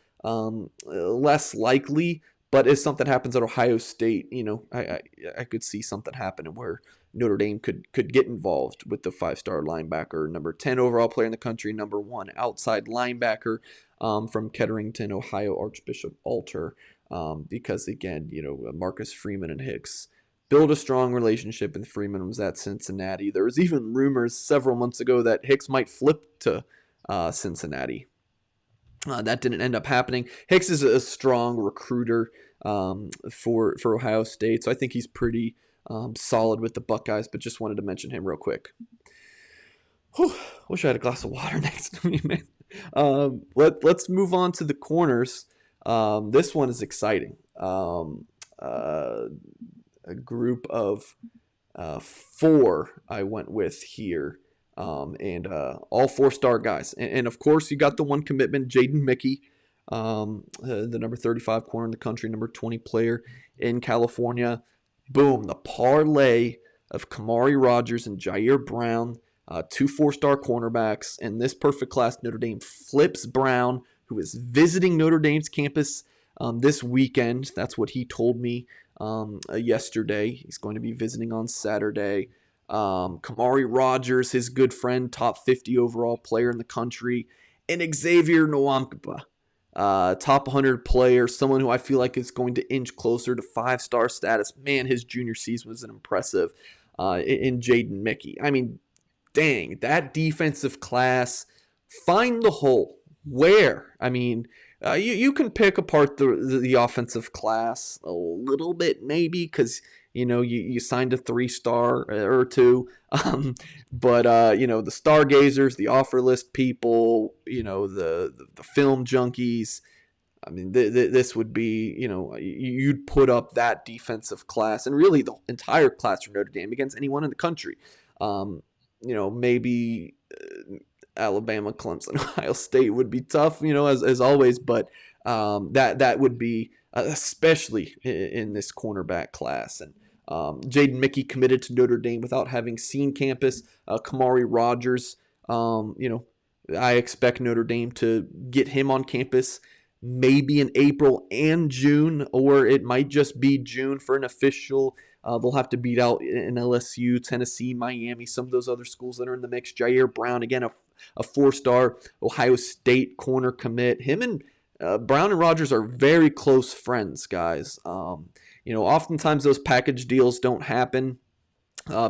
less likely. But if something happens at Ohio State, I could see something happening where Notre Dame could get involved with the 5-star linebacker, number 10 overall player in the country, number 1 outside linebacker from Ketterington, Ohio, Archbishop Alter, because again, Marcus Freeman and Hicks build a strong relationship, and Freeman was at Cincinnati. There was even rumors several months ago that Hicks might flip to Cincinnati. That didn't end up happening. Hicks is a strong recruiter for Ohio State, so I think he's pretty solid with the Buckeyes, but just wanted to mention him real quick. Whew, wish I had a glass of water next to me, man. Let's move on to the corners. This one is exciting. A group of 4 I went with here. And all 4-star guys. And of course, you got the one commitment, Jaden Mickey, the number 35 corner in the country, number 20 player in California. Boom, the parlay of Kamari Rogers and Jair Brown, 2 4-star cornerbacks. And this perfect class, Notre Dame flips Brown, who is visiting Notre Dame's campus this weekend. That's what he told me yesterday. He's going to be visiting on Saturday. Kamari Rogers, his good friend, top 50 overall player in the country, and Xavier Nwankpa, top 100 player, someone who I feel like is going to inch closer to 5-star status. Man, his junior season was an impressive in Jaden Mickey. I mean, dang, that defensive class, find the hole. Where? I mean, you can pick apart the offensive class a little bit maybe because you signed a 3-star or 2, but the stargazers, the offer list people, the film junkies. I mean, this would be, you'd put up that defensive class and really the entire class for Notre Dame against anyone in the country. Maybe Alabama, Clemson, Ohio State would be tough, as always, but that would be especially in this cornerback class. And Jaden Mickey committed to Notre Dame without having seen campus. Kamari Rogers, I expect Notre Dame to get him on campus maybe in April and June, or it might just be June for an official. They'll have to beat out in LSU, Tennessee, Miami, some of those other schools that are in the mix. Jair Brown, again, a 4-star Ohio State corner commit. Him and Brown and Rogers are very close friends, guys. Oftentimes those package deals don't happen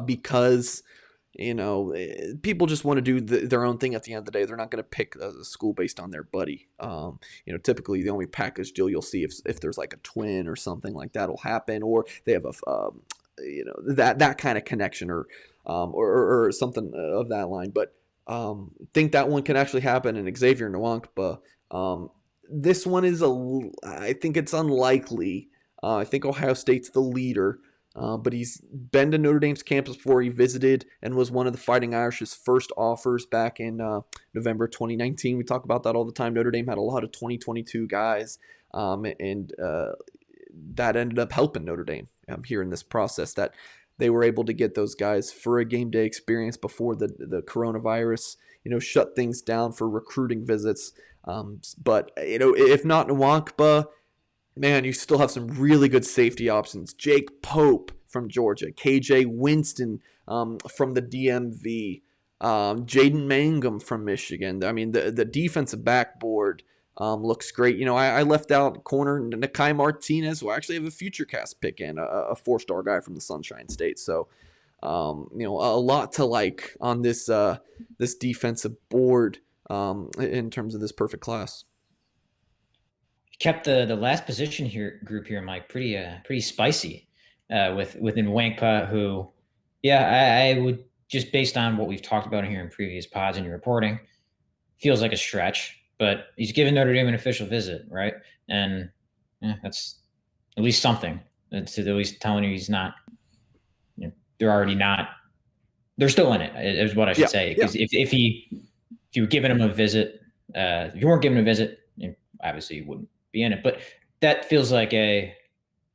because, people just want to do their own thing at the end of the day. They're not going to pick a school based on their buddy. Typically the only package deal you'll see if there's like a twin or something like that will happen, or they have that kind of connection or something of that line. But think that one can actually happen in Xavier Nwankpa. This one is I think it's unlikely. I think Ohio State's the leader, but he's been to Notre Dame's campus before. He visited and was one of the Fighting Irish's first offers back in November 2019. We talk about that all the time. Notre Dame had a lot of 2022 guys, and that ended up helping Notre Dame here in this process, that they were able to get those guys for a game day experience before the coronavirus, shut things down for recruiting visits. But if not Nwankpa, man, you still have some really good safety options. Jake Pope from Georgia, KJ Winston from the DMV, Jaden Mangum from Michigan. I mean, the defensive backboard looks great. I left out corner Nakai Martinez, who I actually have a future cast pick in, a 4-star guy from the Sunshine State. So, a lot to like on this defensive board in terms of this perfect class. Kept the last position group here, Mike, pretty spicy within Wankpa, who Yeah, I would just based on what we've talked about here in previous pods and your reporting, feels like a stretch, but he's given Notre Dame an official visit, right? And that's at least something. It's at least telling you he's not. They're already not. They're still in it. Is what I should Yeah, say. yeah, Because if you were giving him a visit, if you weren't giving him a visit, obviously you wouldn't be in it. But that feels like you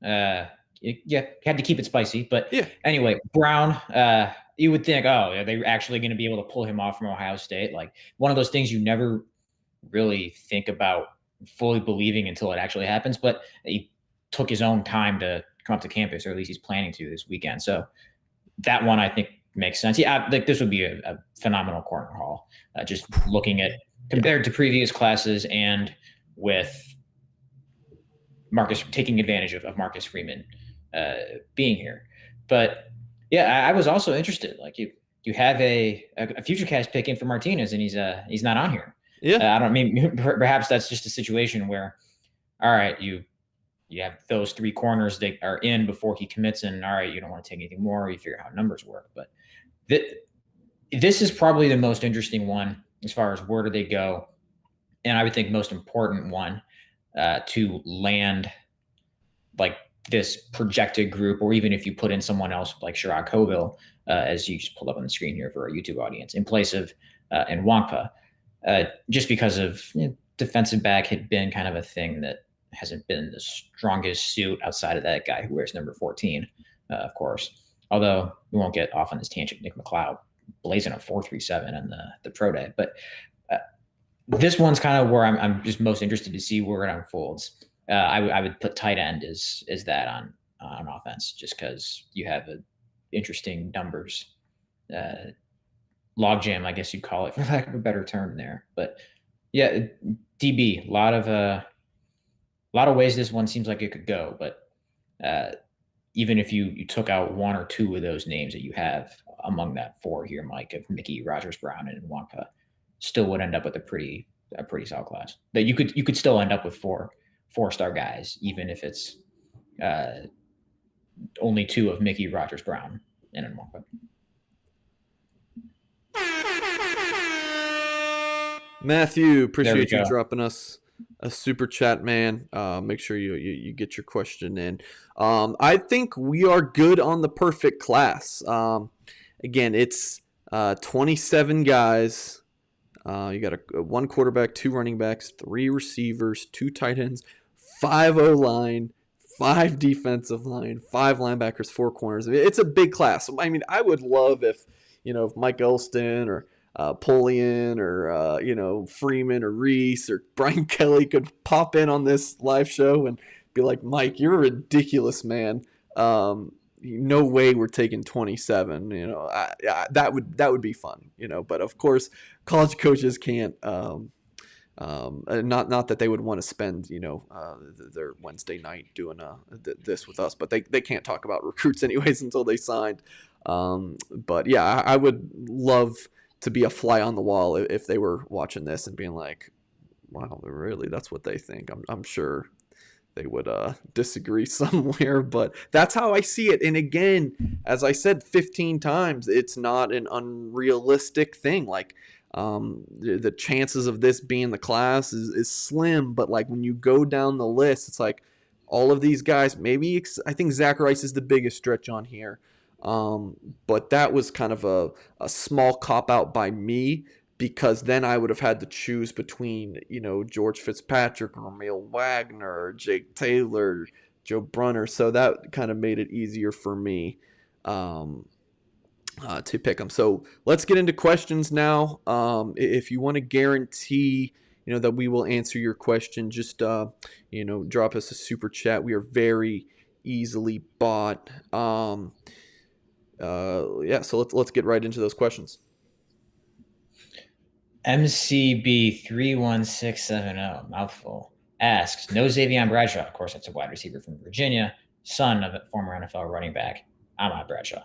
had to keep it spicy. But yeah. anyway, Brown, you would think, oh, are they actually going to be able to pull him off from Ohio State? Like one of those things you never really think about fully believing until it actually happens. But he took his own time to come up to campus, or at least he's planning to this weekend. So that one I think makes sense. Yeah, like this would be a phenomenal corner haul. Just looking at Yeah. compared to previous classes and with Marcus taking advantage of Marcus Freeman being here. But yeah, I was also interested. Like you have a future cast pick in for Martinez, and he's not on here. Yeah. I don't mean perhaps that's just a situation where, all right, you have those three corners that are in before he commits, and all right, you don't want to take anything more. You figure out how numbers work, but this is probably the most interesting one as far as where do they go, and I would think most important one to land like this projected group, or even if you put in someone else like Sherrod Coville, as you just pulled up on the screen here for our YouTube audience, in place of Nwangpa, just because of defensive back had been kind of a thing that hasn't been the strongest suit outside of that guy who wears number 14, of course. Although we won't get off on this tangent, Nick McLeod blazing a 4.37 on the pro day, but this one's kind of where I'm just most interested to see where it unfolds. I would put tight end is that on offense, just because you have interesting numbers logjam, I guess you'd call it, for lack of a better term there. But yeah, DB, a lot of ways this one seems like it could go, but even if you took out one or two of those names that you have among that four here, Mike, of Mickey, Rogers, Brown, and Nwangpa, still would end up with a pretty solid class. That you could still end up with four-star guys, even if it's only two of Mickey, Rogers, Brown, and Nwangpa. Matthew, There we appreciate you go. dropping us a super chat, man. Make sure you get your question in. I think we are good on the perfect class. Again, it's 27 guys. You got a one quarterback, two running backs, three receivers, two tight ends, 5 O-line, 5 defensive line, 5 linebackers, 4 corners. It's a big class. I mean, I would love if Mike Elston or Polian or Freeman or Reese or Brian Kelly could pop in on this live show and be like, Mike, you're ridiculous, man. No way we're taking 27. That would be fun. But of course, college coaches can't. Not that they would want to spend their Wednesday night doing this with us, but they can't talk about recruits anyways until they signed. But yeah, I would love to be a fly on the wall if they were watching this and being like, wow, really, that's what they think. I'm sure they would disagree somewhere, but that's how I see it. And again, as I said 15 times, it's not an unrealistic thing. Like the chances of this being the class is slim, but like when you go down the list, it's like all of these guys, maybe I think Zacharias is the biggest stretch on here. But that was kind of a small cop-out by me, because then I would have had to choose between, George Fitzpatrick or Emil Wagner or Jake Taylor, Joe Brunner. So that kind of made it easier for me to pick them. So let's get into questions now. If you want to guarantee that we will answer your question, just drop us a super chat. We are very easily bought. So let's get right into those questions. MCB31670, mouthful, asks, no Xavier Bradshaw. Of course, that's a wide receiver from Virginia, son of a former NFL running back, Ahmad Bradshaw.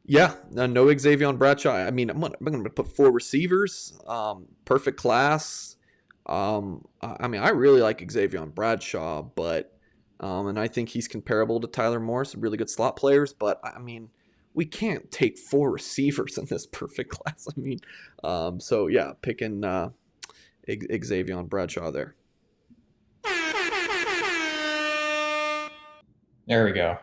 Yeah, no Xavier Bradshaw. I mean, I'm going to put 4 receivers, perfect class. I mean, I really like Xavier Bradshaw, but and I think he's comparable to Tyler Morris, really good slot players. But I mean, we can't take 4 receivers in this perfect class. I mean, so yeah, picking Xavier Bradshaw there. There we go.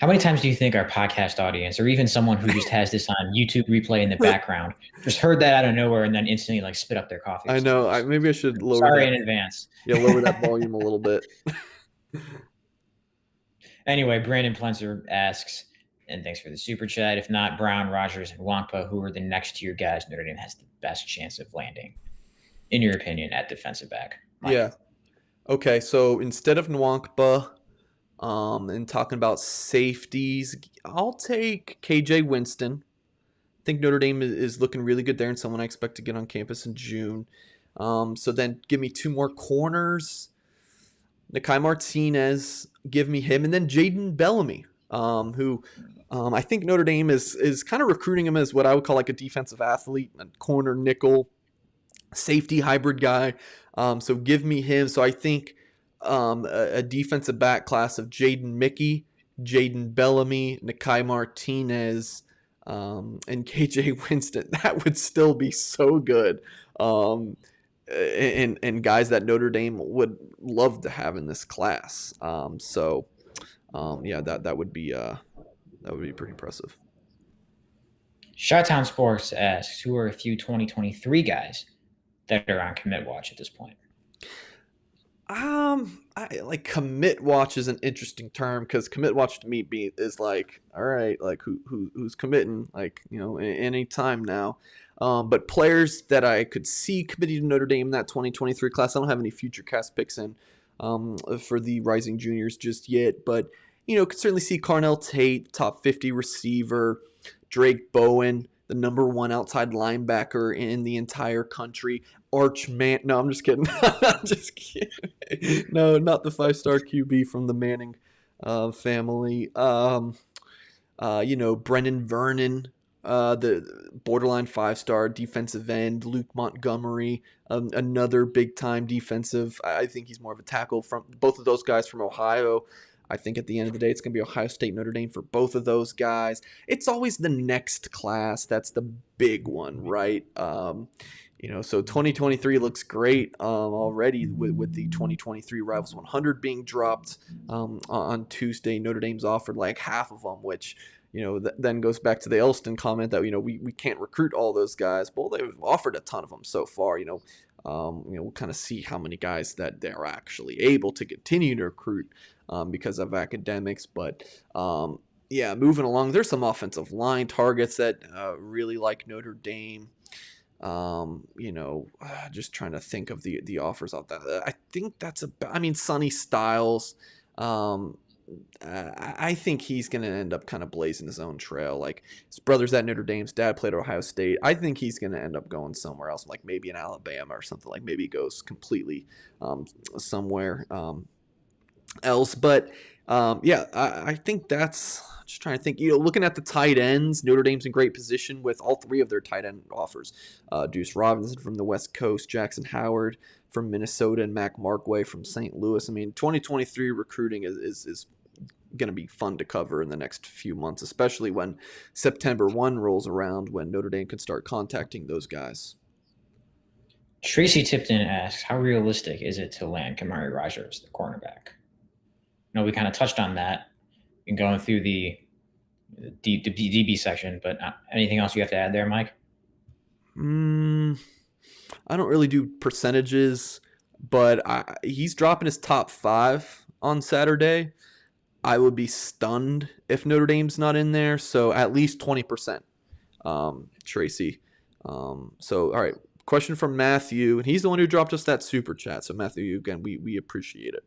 How many times do you think our podcast audience, or even someone who just has this on YouTube replay in the background, just heard that out of nowhere and then instantly like spit up their coffee? I know. Maybe I should lower Sorry that. in advance. Yeah, lower that volume a little bit. Anyway, Brandon Plenzer asks, and thanks for the super chat. If not Brown, Rogers, and Wankpa, who are the next tier guys Notre Dame has the best chance of landing, in your opinion, at defensive back? Mike? Yeah. Okay, so instead of Nwankpa, and talking about safeties, I'll take KJ Winston. I think Notre Dame is looking really good there and someone I expect to get on campus in June. So then give me 2 more corners. Nakai Martinez, give me him. And then Jaden Bellamy, who I think Notre Dame is kind of recruiting him as what I would call like a defensive athlete, a corner nickel, safety hybrid guy. So give me him. So I think a defensive back class of Jaden Mickey, Jaden Bellamy, Nakai Martinez, and KJ Winston. That would still be so good. And guys that Notre Dame would love to have in this class. Yeah, that would be pretty impressive. Shottown Sports asks, who are a few 2023 guys that are on commit watch at this point? Like commit watch is an interesting term because commit watch to me is like, all right, like who's committing, like, you know, any time now. But players that I could see committing to Notre Dame in that 2023 class, I don't have any future cast picks in for the rising juniors just yet, but you know, could certainly see Carnell Tate, top 50 receiver, Drake Bowen, the number 1 outside linebacker in the entire country. Archman. No, I'm just kidding. I'm just kidding. No, not the 5-star QB from the Manning family. You know, Brennan Vernon, the borderline 5-star defensive end. Luke Montgomery, another big-time defensive. I think he's more of a tackle from both of those guys from Ohio. I think at the end of the day, it's going to be Ohio State, Notre Dame for both of those guys. It's always the next class that's the big one, right? You know, so 2023 looks great already with the 2023 Rivals 100 being dropped on Tuesday. Notre Dame's offered like half of them, which, you know, then goes back to the Elston comment that, you know, we can't recruit all those guys. Well, they've offered a ton of them so far, you know. We'll kind of see how many guys that they're actually able to continue to recruit because of academics. But yeah, moving along, there's some offensive line targets that really like Notre Dame. You know, just trying to think of the offers out there. I think that's about, I mean, Sonny Styles, I think he's going to end up kind of blazing his own trail. Like, his brother's at Notre Dame, his dad played at Ohio State. I think he's going to end up going somewhere else, like maybe in Alabama or something. Like maybe he goes completely somewhere else. But yeah, I think that's, just trying to think, you know, looking at the tight ends, Notre Dame's in great position with all 3 of their tight end offers. Deuce Robinson from the West Coast, Jackson Howard from Minnesota, and Mac Markway from St. Louis. I mean, 2023 recruiting is going to be fun to cover in the next few months, especially when September 1 rolls around, when Notre Dame can start contacting those guys. Tracy Tipton asks, how realistic is it to land Kamari Rogers, the cornerback? No, we kind of touched on that in going through the DB section, but anything else you have to add there, Mike? I don't really do percentages, but he's dropping his top 5 on Saturday. I would be stunned if Notre Dame's not in there, so at least 20%, Tracy. So, all right, question from Matthew, and he's the one who dropped us that super chat. So, Matthew, again, we appreciate it.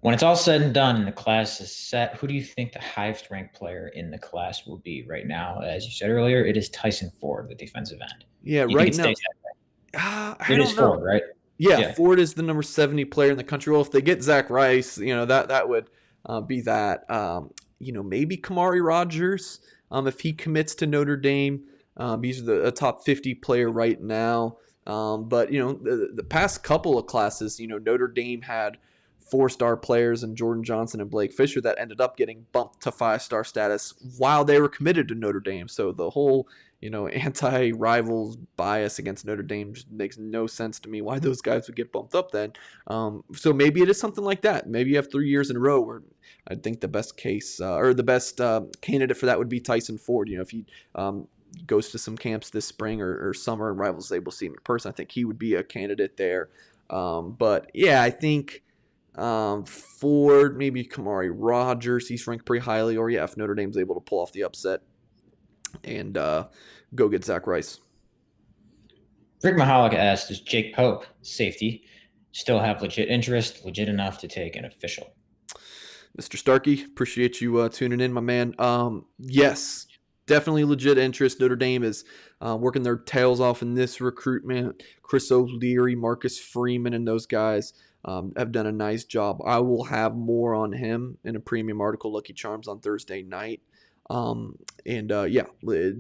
When it's all said and done and the class is set, who do you think the highest ranked player in the class will be right now? As you said earlier, it is Tyson Ford, the defensive end. Yeah, right now. It is Ford, right? Yeah, Ford is the number 70 player in the country. Well, if they get Zach Rice, you know, that would be that. You know, maybe Kamari Rogers, if he commits to Notre Dame. He's a top 50 player right now. But, you know, the past couple of classes, you know, Notre Dame had 4-star players in Jordan Johnson and Blake Fisher that ended up getting bumped to 5-star status while they were committed to Notre Dame. So the whole, anti-rivals bias against Notre Dame just makes no sense to me why those guys would get bumped up then. So maybe it is something like that. Maybe you have 3 years in a row where I think the best case or the best candidate for that would be Tyson Ford. If he goes to some camps this spring or summer and rivals able to see him in person, I think he would be a candidate there. But yeah, I think Ford, maybe Kamari Rogers, he's ranked pretty highly. Or yeah, if Notre Dame's able to pull off the upset and go get Zach Rice. Rick Mahalik asked, does Jake Pope, safety, still have legit interest, legit enough to take an official? Mr. Starkey, appreciate you tuning in, my man. Yes, definitely legit interest. Notre Dame is working their tails off in this recruitment. Chris O'Leary, Marcus Freeman, and those guys have done a nice job. I will have more on him in a premium article, Lucky Charms, on Thursday night. Yeah,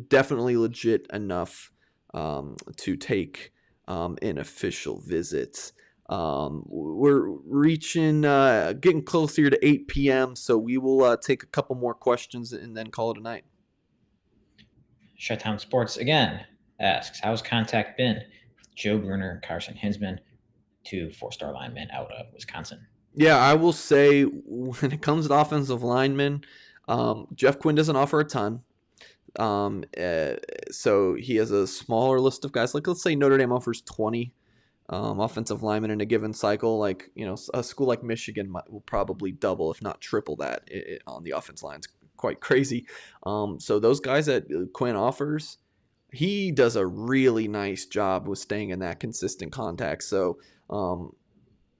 definitely legit enough to take an official visit. We're reaching, getting closer to 8 p.m., so we will take a couple more questions and then call it a night. Shutdown Sports again asks, how's contact been with Joe Bruner, Carson Hinsman, 2 4-star linemen out of Wisconsin? Yeah, I will say when it comes to offensive linemen, Jeff Quinn doesn't offer a ton. So he has a smaller list of guys. Like, let's say Notre Dame offers 20 offensive linemen in a given cycle. Like, a school like Michigan will probably double, if not triple that on the offense line. It's quite crazy. So those guys that Quinn offers, he does a really nice job with staying in that consistent contact. So,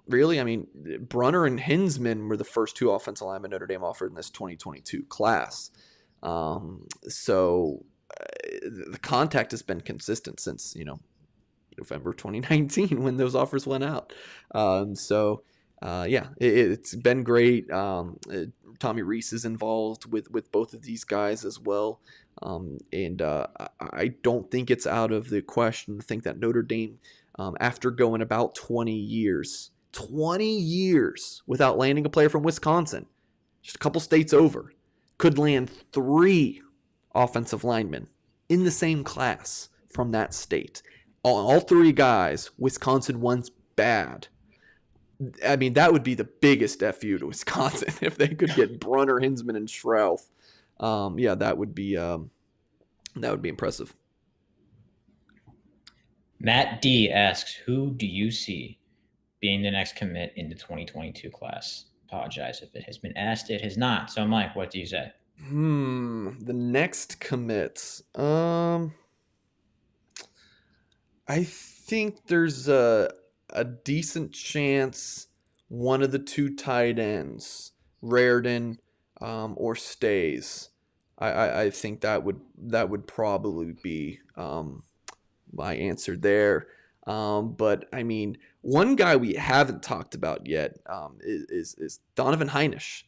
really, I mean, Brunner and Hinsman were the first 2 offensive linemen Notre Dame offered in this 2022 class. So the contact has been consistent since, November 2019 when those offers went out. Yeah, it's been great. Tommy Reese is involved with both of these guys as well. I don't think it's out of the question to think that Notre Dame, after going about 20 years without landing a player from Wisconsin, just a couple states over, could land 3 offensive linemen in the same class from that state. All 3 guys, Wisconsin one's bad. I mean, that would be the biggest FU to Wisconsin if they could get Brunner, Hinsman, and Schrauth. Yeah, that would be impressive. Matt D asks, who do you see being the next commit in the 2022 class? Apologize if it has been asked. It has not. So, Mike, what do you say? The next commit. I think there's a decent chance one of the 2 tight ends, Raridan or Stays. I think that would probably be my answer there. But I mean, one guy we haven't talked about yet is Donovan Heinisch.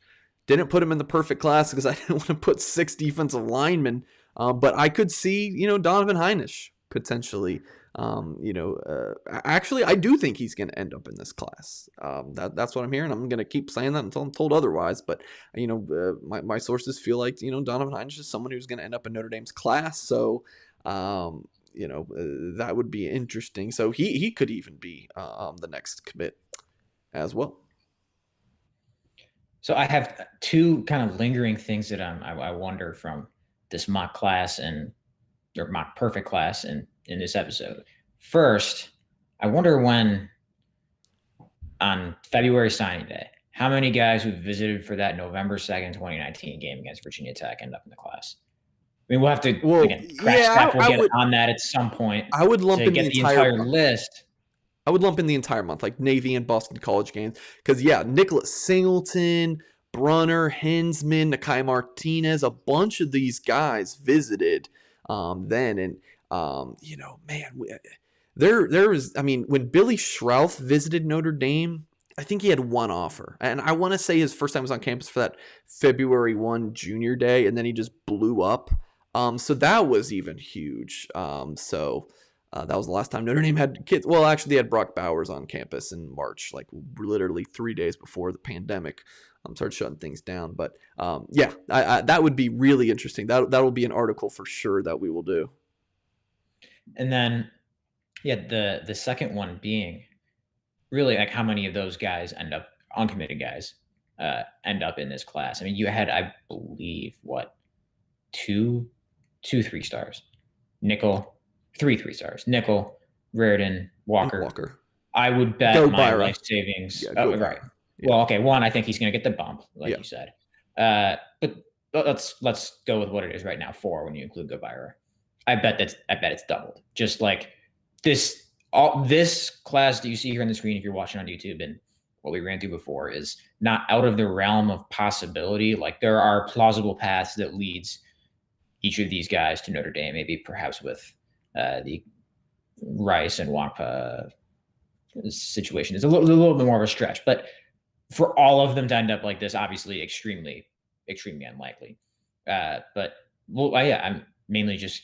Didn't put him in the perfect class because I didn't want to put 6 defensive linemen. But I could see, Donovan Heinisch potentially. Actually, I do think he's going to end up in this class. That's what I'm hearing. I'm going to keep saying that until I'm told otherwise. But, my sources feel like, Donovan Heinisch is someone who's going to end up in Notre Dame's class. So, that would be interesting. So he could even be the next commit as well. So I have 2 kind of lingering things that I wonder from this mock class or mock perfect class in this episode. First, I wonder when on February signing day, how many guys who visited for that November 2nd, 2019 game against Virginia Tech end up in the class. I mean, we'll have to crack staff. We'll get on that at some point. I would lump in the entire list. I would lump in the entire month, like Navy and Boston College games. Because, Nicholas Singleton, Brunner, Hinsman, Nakai Martinez, a bunch of these guys visited then. And, there was, when Billy Schrauth visited Notre Dame, I think he had 1 offer. And I want to say his first time was on campus for that February 1 junior day, and then he just blew up. So that was even huge. That was the last time Notre Dame had kids. Well, actually, they had Brock Bowers on campus in March, like literally 3 days before the pandemic started shutting things down. But yeah, that would be really interesting. That will be an article for sure that we will do. And then, yeah, the second one being really like how many of those guys end up uncommitted guys end up in this class. I mean, you had, I believe, what, two 3 stars, Nickel, 3 3 stars, Nickel, Raridan, Walker. Walker. I would bet Go my Byra. life savings. Yeah, go Right. Byra. Yeah. Well, okay. One, I think he's going to get the bump, like Yeah. you said. But let's go with what it is right now. 4 when you include Gobyra. I bet it's doubled. Just like this class that you see here on the screen, if you're watching on YouTube, and what we ran through before is not out of the realm of possibility. Like there are plausible paths that leads each of these guys to Notre Dame, maybe perhaps with the Rice and Wampa situation is a little bit more of a stretch, but for all of them to end up like this, obviously extremely unlikely. But well, yeah, I'm mainly just,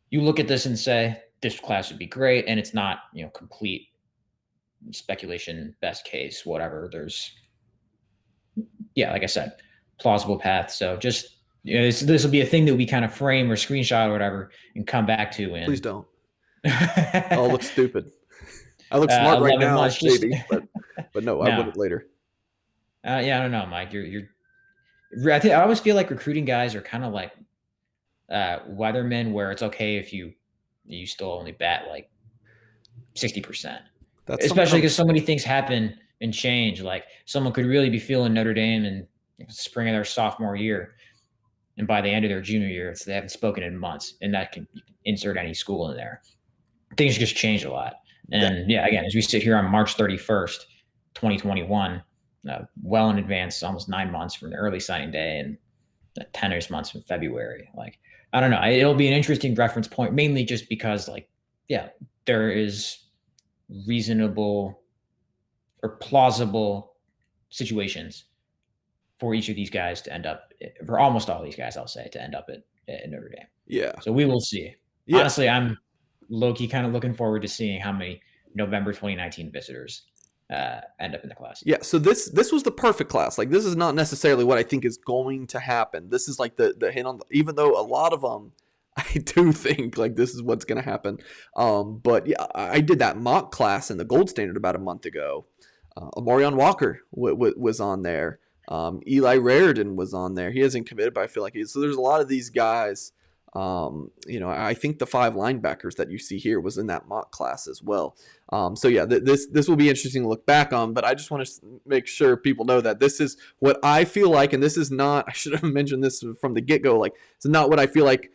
you look at this and say this class would be great, and it's not, complete speculation, best case, whatever. There's, yeah, like I said, plausible path. So just, this will be a thing that we kind of frame or screenshot or whatever and come back to. And please don't. I'll look stupid. I look smart right now, maybe, but no, I wouldn't later. Yeah, I don't know, Mike. I always feel like recruiting guys are kind of like weathermen, where it's okay if you still only bat like 60%. Especially because so many things happen and change. Like someone could really be feeling Notre Dame in spring of their sophomore year, and by the end of their junior year, they haven't spoken in months, and that can insert any school in there. Things just change a lot. And yeah, again, as we sit here on March 31st, 2021, well in advance, almost 9 months from the early signing day, and 10-ish months from February. Like, I don't know. It'll be an interesting reference point, mainly just because, like, yeah, there is reasonable or plausible situations for each of these guys to end up, for almost all these guys, I'll say, to end up at Notre Dame. Yeah. So we will see. Yeah. Honestly, I'm low-key kind of looking forward to seeing how many November 2019 visitors end up in the class. Yeah, so this was the perfect class. Like, this is not necessarily what I think is going to happen. This is like the hint on, even though a lot of them, I do think like this is what's going to happen. But yeah, I did that mock class in the Gold Standard about a month ago. Amorion Walker was on there. Eli Raridan was on there. He hasn't committed, but I feel like so there's a lot of these guys. I think the 5 linebackers that you see here was in that mock class as well. So yeah, this will be interesting to look back on, but I just want to make sure people know that this is what I feel like, and this is not, I should have mentioned this from the get-go, like, it's not what I feel like.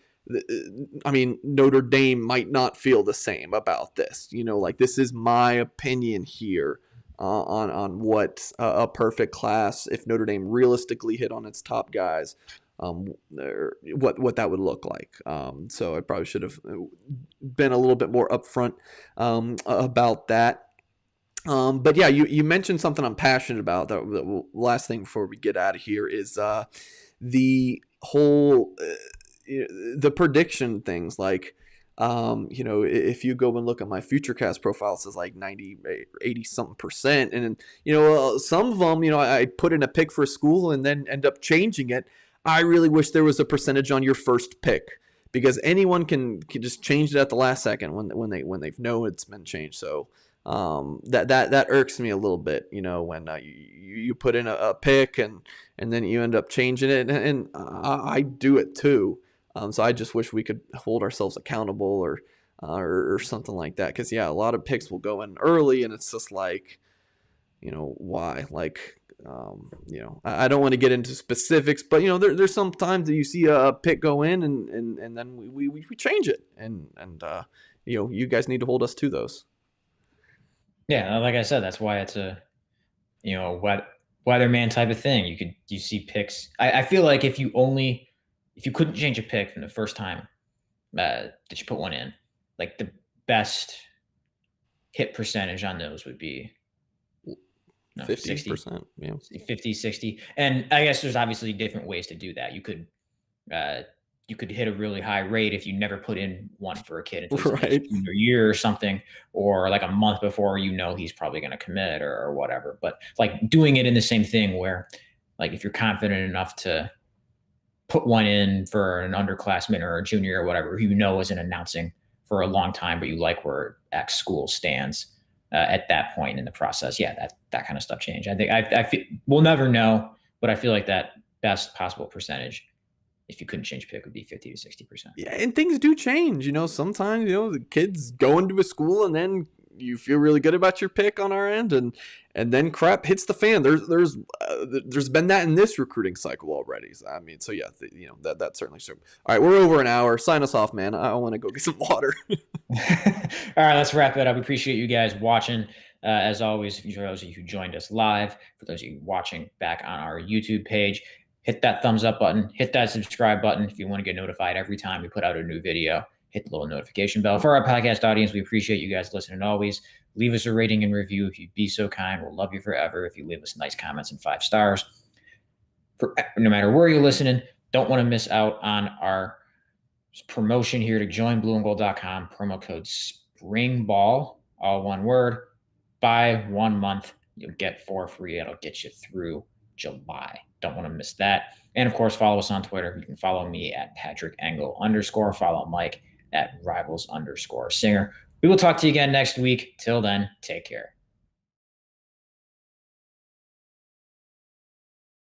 I mean, Notre Dame might not feel the same about this, like, this is my opinion here on what a perfect class, if Notre Dame realistically hit on its top guys, what that would look like. So I probably should have been a little bit more upfront about that. But yeah, you mentioned something I'm passionate about. The last thing before we get out of here is the whole the prediction things. Like, if you go and look at my FutureCast profile, it says like 90, 80 something percent. And, some of them, I put in a pick for a school and then end up changing it. I really wish there was a percentage on your first pick, because anyone can just change it at the last second when they've know it's been changed. So that irks me a little bit, when you put in a pick and then you end up changing it, and I do it too. So I just wish we could hold ourselves accountable or something like that. Because yeah, a lot of picks will go in early, and it's just like, why? Like, I don't want to get into specifics, but there's some times that you see a pick go in and then we change it, and you guys need to hold us to those. Yeah, like I said, that's why it's a weatherman type of thing. You see picks. I feel like if you couldn't change a pick from the first time that you put one in, like the best hit percentage on those would be 50%, yeah, 50, 60. And I guess there's obviously different ways to do that. You could you could hit a really high rate if you never put in one for a kid until he's in his Right. junior year or something, or like a month before he's probably going to commit or whatever. But like doing it in the same thing where, like, if you're confident enough to put one in for an underclassman or a junior or whatever, who isn't announcing for a long time, but you like where X school stands at that point in the process. Yeah, that kind of stuff changed. I think I feel we'll never know, but I feel like that best possible percentage, if you couldn't change pick, would be 50 to 60%. Yeah, and things do change. Sometimes the kids go into a school and then you feel really good about your pick on our end, and then crap hits the fan. There's been that in this recruiting cycle already. I mean, so yeah, that's certainly true. All right, we're over an hour. Sign us off, man. I want to go get some water. All right, let's wrap it up. We appreciate you guys watching. As always, for those of you who joined us live, for those of you watching back on our YouTube page, hit that thumbs up button, hit that subscribe button if you want to get notified every time we put out a new video. Hit the little notification bell. For our podcast audience, we appreciate you guys listening always. Leave us a rating and review if you'd be so kind. We'll love you forever if you leave us nice comments and 5 stars. No matter where you're listening, don't want to miss out on our promotion here to join blueandgold.com. Promo code SPRINGBALL, all one word. Buy 1 month, you'll get 4 free. It'll get you through July. Don't want to miss that. And of course, follow us on Twitter. You can follow me at Patrick Engel _. Follow Mike at Rivals _Singer. We will talk to you again next week. Till then, take care.